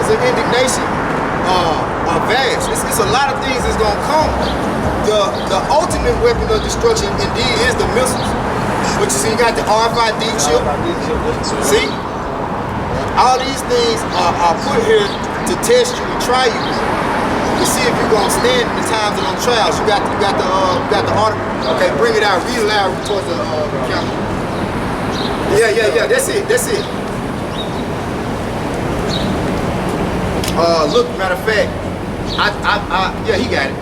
weapons of indignation are vast. It's a lot of things that's gonna come. The ultimate weapon of destruction indeed is the missiles. But you see, you got the RFID chip. See? All these things are put here to test you and try you to see if you're gonna stand in the times of those trials. You got the article. Okay, bring it out. Read it loud towards the camera. Yeah. That's it. Look, matter of fact, yeah, he got it.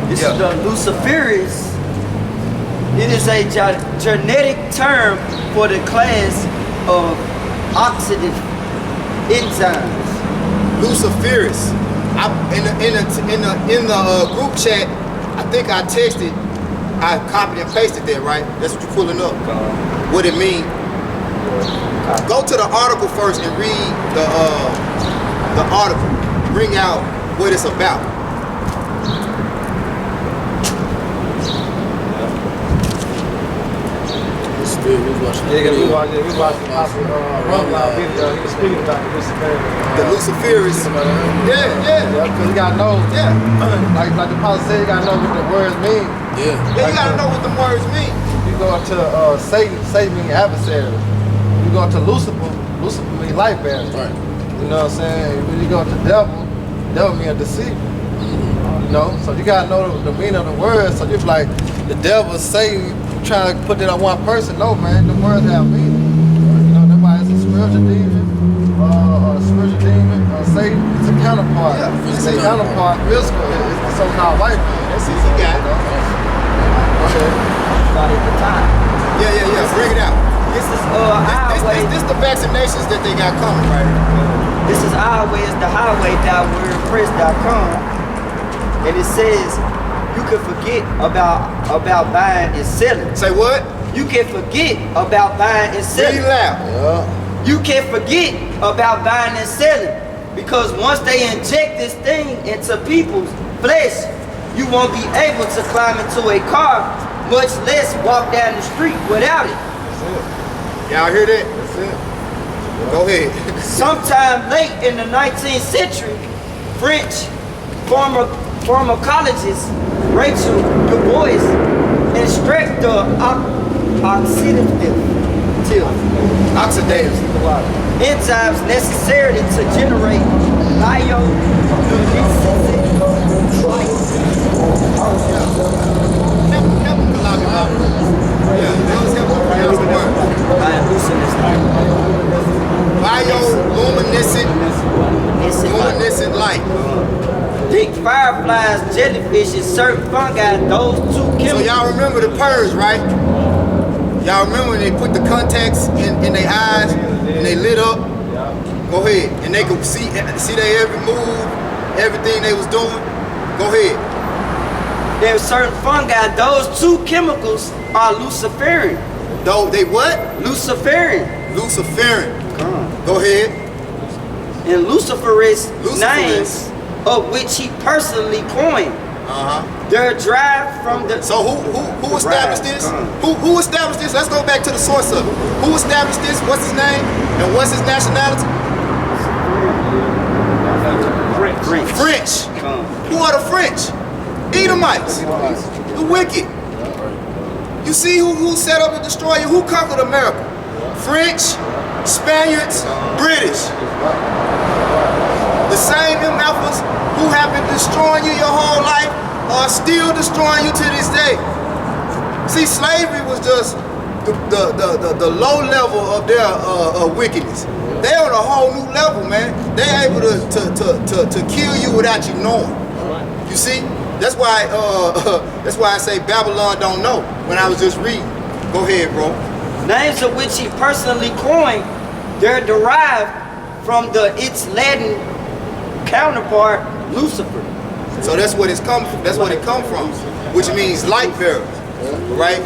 This is the Luciferis. It is a genetic term for the class of oxidative enzymes. Luciferis. In the group chat, I think I texted, I copied and pasted that, right? That's what you're pulling up. What it mean? Go to the article first and read the article. Bring out what it's about. We watching Rumline video. He was speaking about the Luciferis. The Luciferis. Yeah. Because you gotta know. Yeah. Like the pastor said, you gotta know what the words mean. Yeah, you gotta know what the words mean. You go to Satan means adversary. You go to Lucifer means light bearer. Right. You know what I'm saying? When you go to devil means deceiver. You know, so you gotta know the meaning of the words. So you're like, the devil, Satan, trying to put it on one person. No, man, the words have meaning. You know, that's why it's a spiritual demon, Satan, it's a counterpart. Yeah, it's a counterpart, physical. It's the so-called life. That's easy, got it. Okay. About at the time. Yeah. Bring it out. This is highway. This the vaccinations that they got coming, right? This is highway.wordpress.com, and it says you can forget about buying and selling. Say what? You can forget about buying and selling. Read loud. Yeah. You can forget about buying and selling because once they inject this thing into people's flesh, you won't be able to climb into a car, much less walk down the street without it. That's it. Y'all hear that? That's it. Go ahead. Sometime late in the 19th century, French pharmacologist Rachel Du Bois extract the oxidative enzymes necessary to generate bioluminescent light. Think fireflies, jellyfishes, certain fungi, those two So chemicals. y'all remember the purge, right? Y'all remember when they put the contacts in their eyes and they lit up? Go ahead. And they could see their every move, everything they was doing. Go ahead. There's certain fungi, those two chemicals are Luciferian. Though they what? Luciferian. Luciferian. Go ahead. And Lucifer's Lucifer's. names, of which he personally coined. They're derived from the. So who established this? Who established this? Let's go back to the source of it. Who established this? What's his name? And what's his nationality? French. Who are the French? Edomites. The wicked. You see who set up to destroy you? Who conquered America? French, Spaniards, British. The same MFers who have been destroying you your whole life are still destroying you to this day. See, slavery was just the low level of their wickedness. They're on a whole new level, man. They're able to kill you without you knowing. You see? That's why I say Babylon don't know when I was just reading. Go ahead, bro. Names of which he personally coined, they're derived from its Latin counterpart, Lucifer. So that's what it's come from. That's what it come from, which means light bearers, right?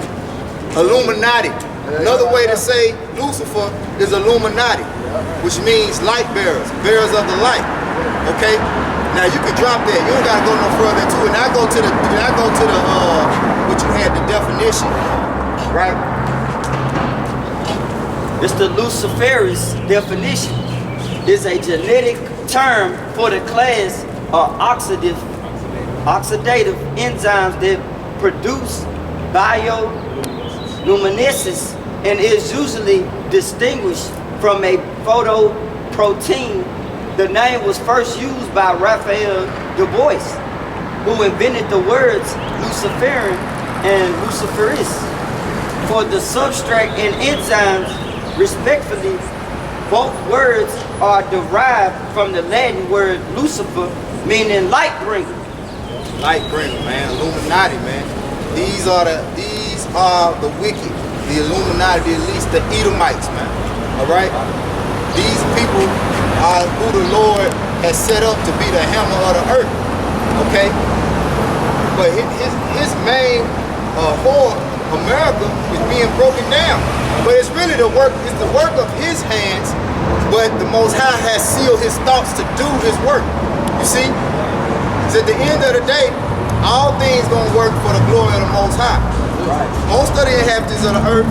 Illuminati. Another way to say Lucifer is Illuminati, which means light bearers, bearers of the light. Okay. Now you can drop that. You don't gotta go no further into it. Now I go to the what you had the definition, right? It's the Luciferis definition. is a genetic term for the class of oxidative enzymes that produce bioluminescence and is usually distinguished from a photoprotein. The name was first used by Raphael Du Bois, who invented the words Luciferin and Luciferis for the substrate and enzymes, respectively. Both words are derived from the Latin word Lucifer, meaning light bringer. Light bringer, man. Illuminati, man. These are the wicked, the Illuminati, at least the Edomites, man. All right. These people are who the Lord has set up to be the hammer of the earth. Okay. But his main whore, America, is being broken down. But it's really the work of his hands. But the Most High has sealed his thoughts to do his work. You see? So at the end of the day, all things gonna work for the glory of the Most High. Right. Most of the inhabitants of the earth,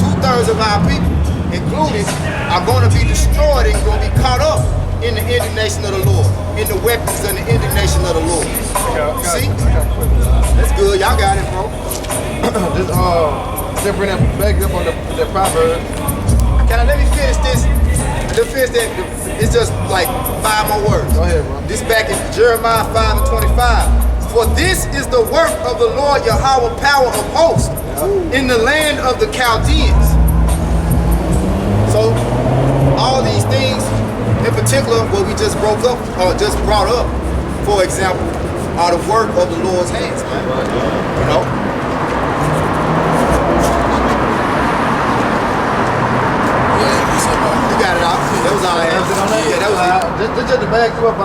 2/3 of our people, included, are gonna be destroyed and gonna be caught up in the indignation of the Lord, in the weapons and the indignation of the Lord. See? That's good. Y'all got it, bro. Just bring that back up on the Proverbs. Let me finish this. It's just like 5 more words. Go ahead, bro. This back in Jeremiah 5:25. For this is the work of the Lord Yahweh, power of hosts, in the land of the Chaldeans. So all these things, in particular, what we just broke up or just brought up, for example, are the work of the Lord's hands, man. You know? Got it out. That was all I had. Yeah, that was it. Just to back you up,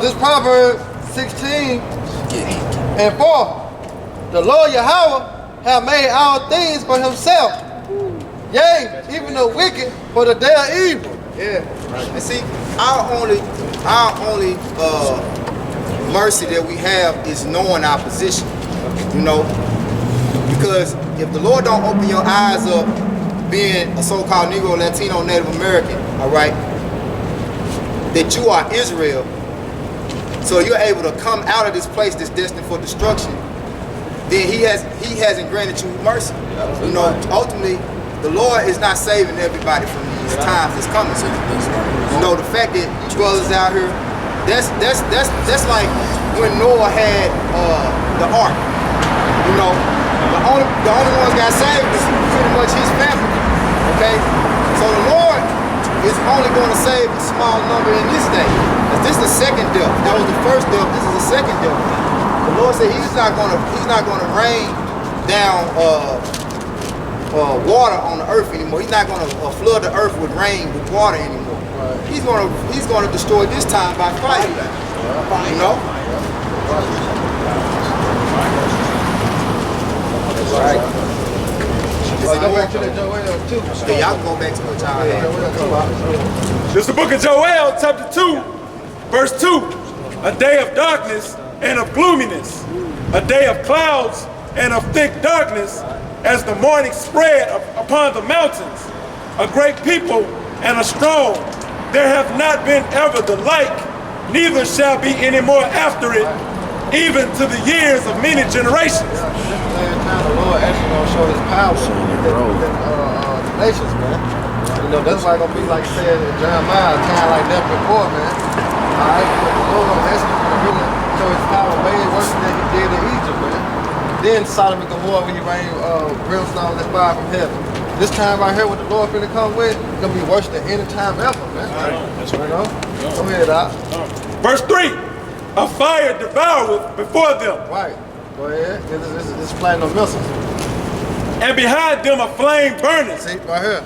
this Proverbs 16 and 4. The Lord Yahweh have made all things for himself. Yea, even the wicked for the day of evil. Yeah. And see, our only mercy that we have is knowing our position. You know? Because if the Lord don't open your eyes up, being a so-called Negro, Latino, Native American, all right, that you are Israel, so you're able to come out of this place that's destined for destruction, then he hasn't granted you mercy. You know, ultimately, the Lord is not saving everybody from these times that's coming. You know, the fact that you brothers out here, that's like when Noah had the ark. You know, the only ones got saved was pretty much his family. Okay, so the Lord is only going to save a small number in this day. This is the second death. That was the first death. This is the second death. The Lord said He's not going to rain down water on the earth anymore. He's not going to flood the earth with rain, with water anymore. Right. He's going to destroy this time by fire. You know. That's right. Go back to the Joel 2. Yeah, y'all can go back to what y'all had. This is the book of Joel, chapter 2, verse 2. A day of darkness and of gloominess, a day of clouds and of thick darkness, as the morning spread upon the mountains. A great people and a strong. There hath not been ever the like, neither shall be any more after it, even to the years of many generations. The Lord actually gonna show his power to the nations, man. You know, that's why it's gonna be like it said in Jeremiah, a time like that before, man. Alright, the Lord gonna actually really show his power way worse than he did in Egypt, man. Then Sodom and Gomorrah when he rained brimstone and fire from heaven. This time right here, what the Lord finna come with, it's gonna be worse than any time ever, man. That's right. You know? Go ahead, Doc. Verse 3, a fire devoureth before them. Right. Go ahead. This is flying on missiles. And behind them a flame burning. See, right here.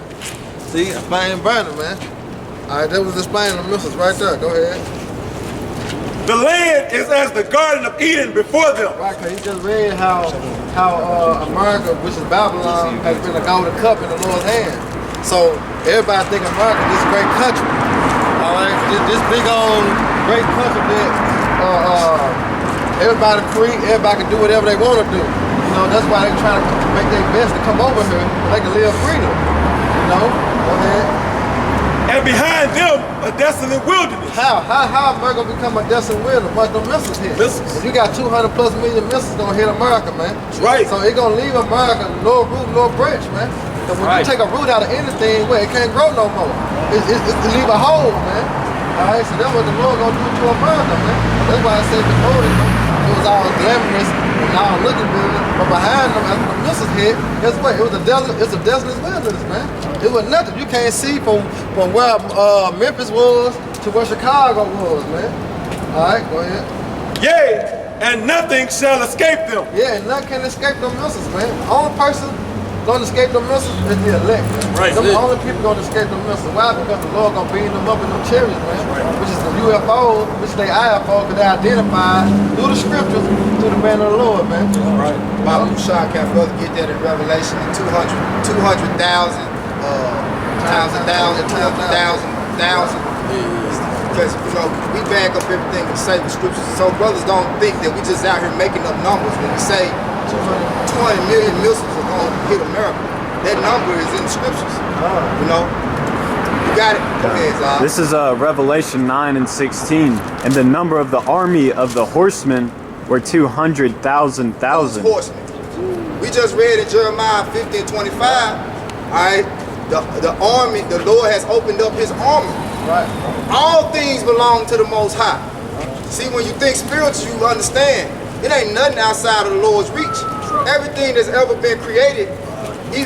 See, a flame burning, man. Alright, that was displaying the missiles right there. Go ahead. The land is as the Garden of Eden before them. Right, because he just read how America, which is Babylon, has been a golden cup in the Lord's hand. So everybody think America is this great country. Alright, this big old great country that everybody free, everybody can do whatever they want to do. You know, that's why they try to make their best to come over here so they can live freedom. You know? Go ahead. and behind them a desolate wilderness. How America become a desolate wilderness? But the missiles hit. Missiles. If you got 200 plus million missiles gonna hit America, man. That's right. So it gonna leave America no root, no branch, man. So when you take a root out of anything, well, it can't grow no more. It's to leave a hole, man. All right, so that's what the Lord gonna do to America, man. That's why I said before, it was all glamorous and all looking good, but behind them, after the missiles hit, guess what? It was a desert. It's a desolate wilderness, man. It was nothing. You can't see from where Memphis was to where Chicago was, man. All right, go ahead. Yea, and nothing shall escape them. Yeah, and nothing can escape them missiles, man. Only person gonna escape them missiles is the elect, man. Right. Them only people gonna escape them missiles. Why? Because the Lord gonna beam them up in them chariots, man. Right. Which is the UFO, which they IFO, because they identified through the scriptures through the man of the Lord, man. Right. Bible Shah can brother get that in Revelation, 200,000 times a thousand. Because, you know, we back up everything we say with scriptures. So brothers don't think that we just out here making up numbers when we say 200 million missiles are going to hit America. That number is in the scriptures. You know? You got it. Go ahead, Zah. This is Revelation 9 and 16. And the number of the army of the horsemen were 200,000. Horsemen. We just read in Jeremiah 50 and 25, all right, the army, the Lord has opened up his army. Right. All things belong to the Most High. See, when you think spiritual, you understand it ain't nothing outside of the Lord's reach. Everything that's ever been created,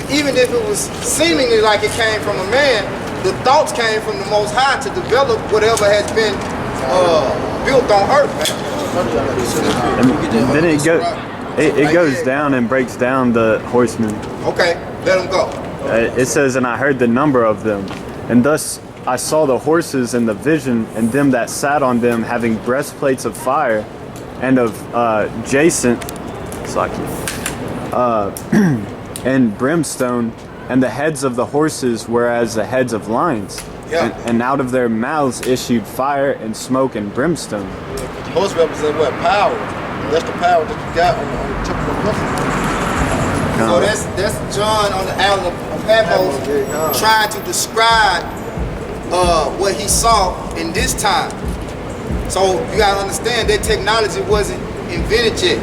even if it was seemingly like it came from a man, the thoughts came from the Most High to develop whatever has been built on earth, man. And then it goes down and breaks down the horsemen. Okay, let them go. It says, and I heard the number of them, and thus I saw the horses in the vision, and them that sat on them having breastplates of fire, and of jacinth, and brimstone, and the heads of the horses were as the heads of lions. Yeah. And out of their mouths issued fire and smoke and brimstone. The horse represent what? Power. That's the power that you got on the tip of the So that's John on the island of Patmos trying to describe what he saw in this time. So you gotta understand that technology wasn't invented yet.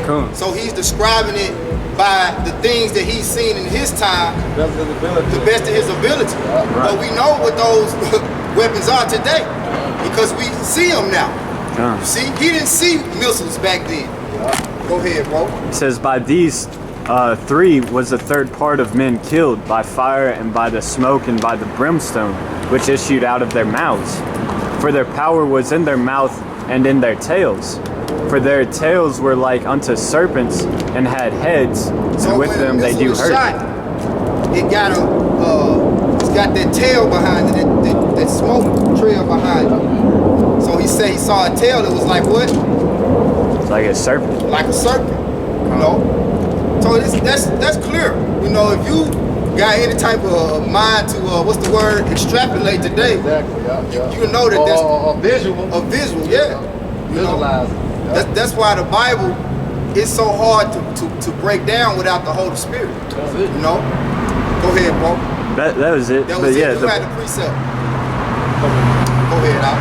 Cool. So he's describing it by the things that he's seen in his time, the best of his ability. Right. But we know what those weapons are today because we see them now. You see, he didn't see missiles back then. Go ahead, bro. It says, by these three was the third part of men killed by fire and by the smoke and by the brimstone, which issued out of their mouths. For their power was in their mouth and in their tails. For their tails were like unto serpents and had heads, So and with when them the they missile do was hurt. shot, it got it's got that tail behind it, that smoke trail behind it. So he said he saw a tail that was like what? It's like a serpent. Like a serpent, you know? So that's clear. You know, if you got any type of mind to, what's the word, extrapolate today, Exactly, yeah. you know that that's a visual. a visual, yeah. You know? Visualize. That's why the Bible is so hard to break down without the Holy Spirit. That's it. You know? Go ahead, bro. That was it. That but was yeah, it. You had the precept. Go ahead, Al.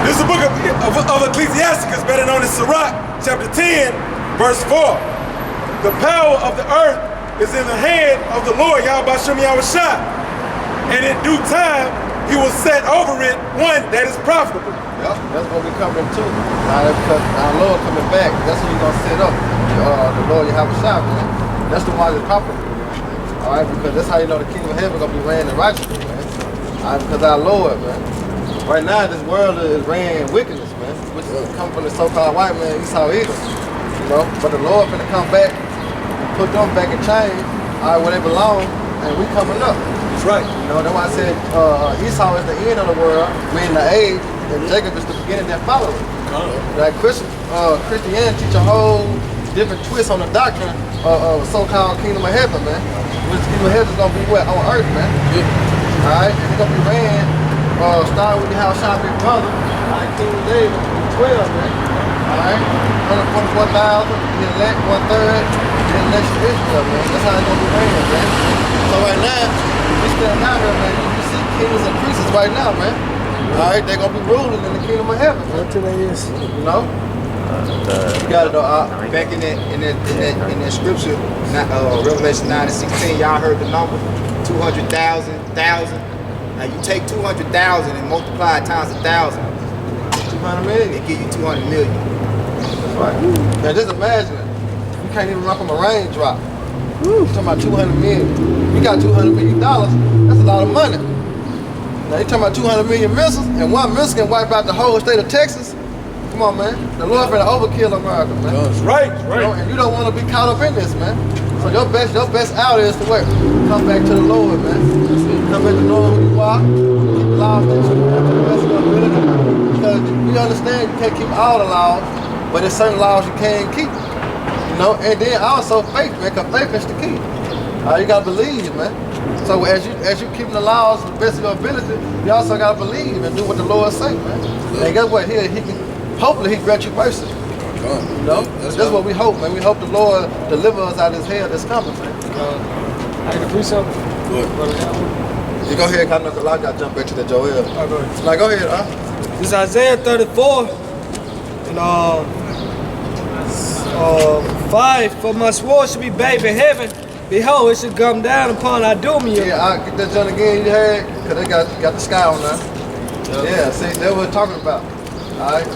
This is the book of Ecclesiasticus, better known as Sirach, chapter 10, verse 4. The power of the earth is in the hand of the Lord, Yahweh Shem Yahushua. And in due time, he will set over it one that is profitable. Yep, that's what we're coming to. Because our Lord coming back, that's what he's going to set up. The Lord Yahushua, man. That's the one that's profitable. All right, because that's how you know the kingdom of heaven going to be ran in righteousness, man. All right, because our Lord, man. Right now, this world is ran in wickedness, man. Which is coming from the so-called white man, Esau Edom. You know, but the Lord finna come back and put them back in chains, all right, where they belong, and we coming up. That's right. You know, that's why I said Esau is the end of the world, meaning the age, and Jacob is the beginning that follows it. Like Christianity teach a whole different twist on the doctrine of so-called kingdom of heaven, man. Which kingdom of heaven is gonna be what? On earth, man. Yeah. Alright, and it's gonna be ran, starting with the house shop big brother, like King David, 12, man. Alright, 144,000, the elect, 1/3. the nation of Israel, man. That's how it's gonna be ran, man. So right now, we standing out here, man. You see kings and priests right now, man. All right, they're gonna be ruling in the kingdom of heaven, man. Until they is. You know? You got it though. Back in that scripture, Revelation 9 and 16, y'all heard the number 200,000. Now you take 200,000 and multiply it times 1,000. 200 million. They give you 200 million. That's right. Now just imagine it. You can't even run from a raindrop. You're talking about 200 million. You got $200 million. That's a lot of money. Now you talking about 200 million missiles, and one missile can wipe out the whole state of Texas. Come on, man. The Lord better overkill America, man. That's right, You know, and you don't want to be caught up in this, man. So your best out is to what? Come back to the Lord, man. Come back to knowing who you are. Keep the laws that you have to the best of your ability. Because we understand you can't keep all the laws, but there's certain laws you can keep. You know, and then also faith, man. Because faith is the key. You gotta believe, man. So as you keeping the laws to the best of your ability, you also gotta believe and do what the Lord say, man. And guess what? He can. Hopefully he grant you mercy. You know? That's what we hope, man. We hope the Lord deliver us out of this hell that's coming, man. I can do something. Good. You go ahead, I gotta jump back to the Joel. Go ahead. Like, go ahead, This is Isaiah 34 and 5. For my sword should be bathed in heaven. Behold, it should come down upon Idumea. Yeah, I get that joint again you had, because they got the sky on there. Yeah, see, that's what we're talking about. Alright?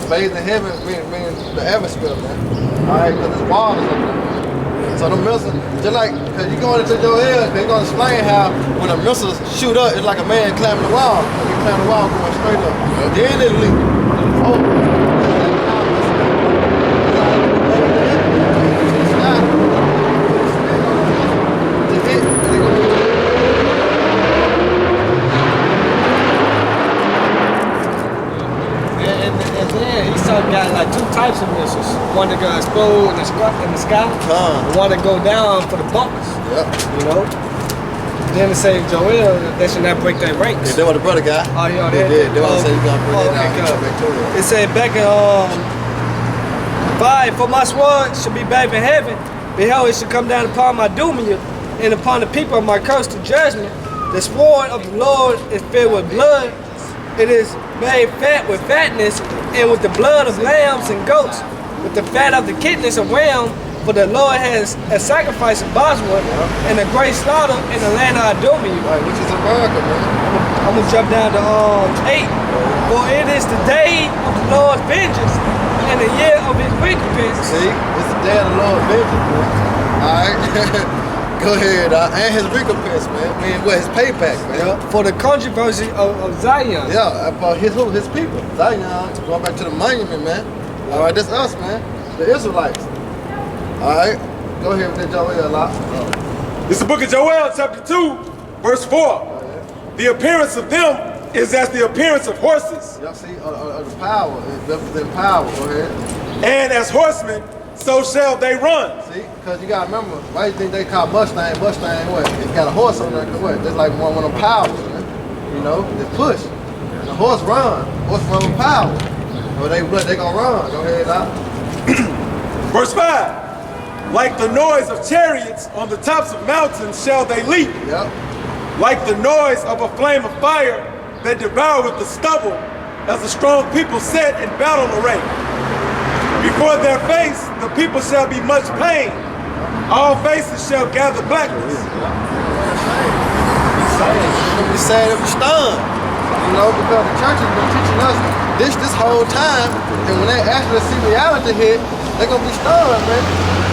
Bathed in heaven means the atmosphere, man. Alright, because there's waters up there. So the missiles, just like, because you're going into your head, they're going to explain how when the missiles shoot up, it's like a man climbing the wall. They climb the wall going straight up. Then it leap. Oh. Got like two types of missiles. One that go explode in the sky, and one that go down for the bunkers. Yep. You know? Then it say Joel, they should not break their ranks. Yeah, that's what the brother got. Oh, yeah, they want to say you got to bring it down. It said back in 5, for my sword should be bathed in heaven. Behold, it should come down upon my Idumea and upon the people of my curse to judgment. The sword of the Lord is filled with blood. It is made fat with fatness, and with the blood of lambs and goats, with the fat of the kidneys of ram, for the Lord has a sacrifice of Bosworth and a great slaughter in the land of Idumea. Right, which is America, man. I'm gonna jump down to 8. For it is the day of the Lord's vengeance and the year of his recompense. See, it's the day of the Lord's vengeance, man. Alright. Go ahead, and his recompense, man. I mean, his payback, man. Yeah, for the controversy of Zion. Yeah, about his people. Zion, going back to the monument, man. All right, that's us, man. The Israelites. All right, go ahead with that Joel a lot. This is the book of Joel, chapter 2, verse 4. The appearance of them is as the appearance of horses. Y'all see, the power, the power. Go ahead. And as horsemen, so shall they run. See, because you gotta remember, why you think they call Mustang what? It got a horse on there, what? That's like one of them powers, man. You know, they push. The horse run with power. Or they gonna run. Go ahead, Verse 5. Like the noise of chariots on the tops of mountains shall they leap. Yep. Like the noise of a flame of fire that devoureth the stubble, as a strong people set in battle array. Before their face, the people shall be much pain. All faces shall gather blackness. Be sad and be stunned. You know, because the church has been teaching us this whole time, and when they actually see reality hit, they're gonna be stunned, man.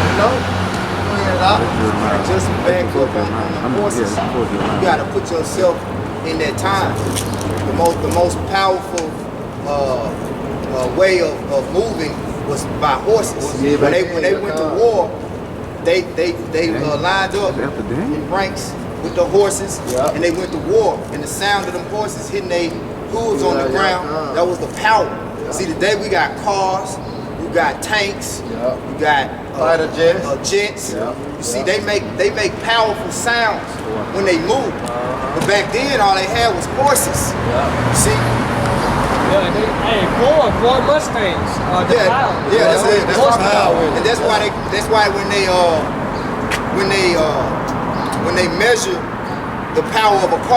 You know? Just back up on the horses. You gotta put yourself in that time. The most powerful way of moving was by horses. Yeah, when they went to war, they lined up in ranks with the horses, and they went to war. And the sound of them horses hitting their hooves on the ground, that was the power. See, today we got cars, you got tanks, you got fighter jets. You see, they make powerful sounds when they move. But back then, all they had was horses. You see, Hey, Ford Mustangs. That's it. That's Horsepower. and that's why when they measure the power of a car.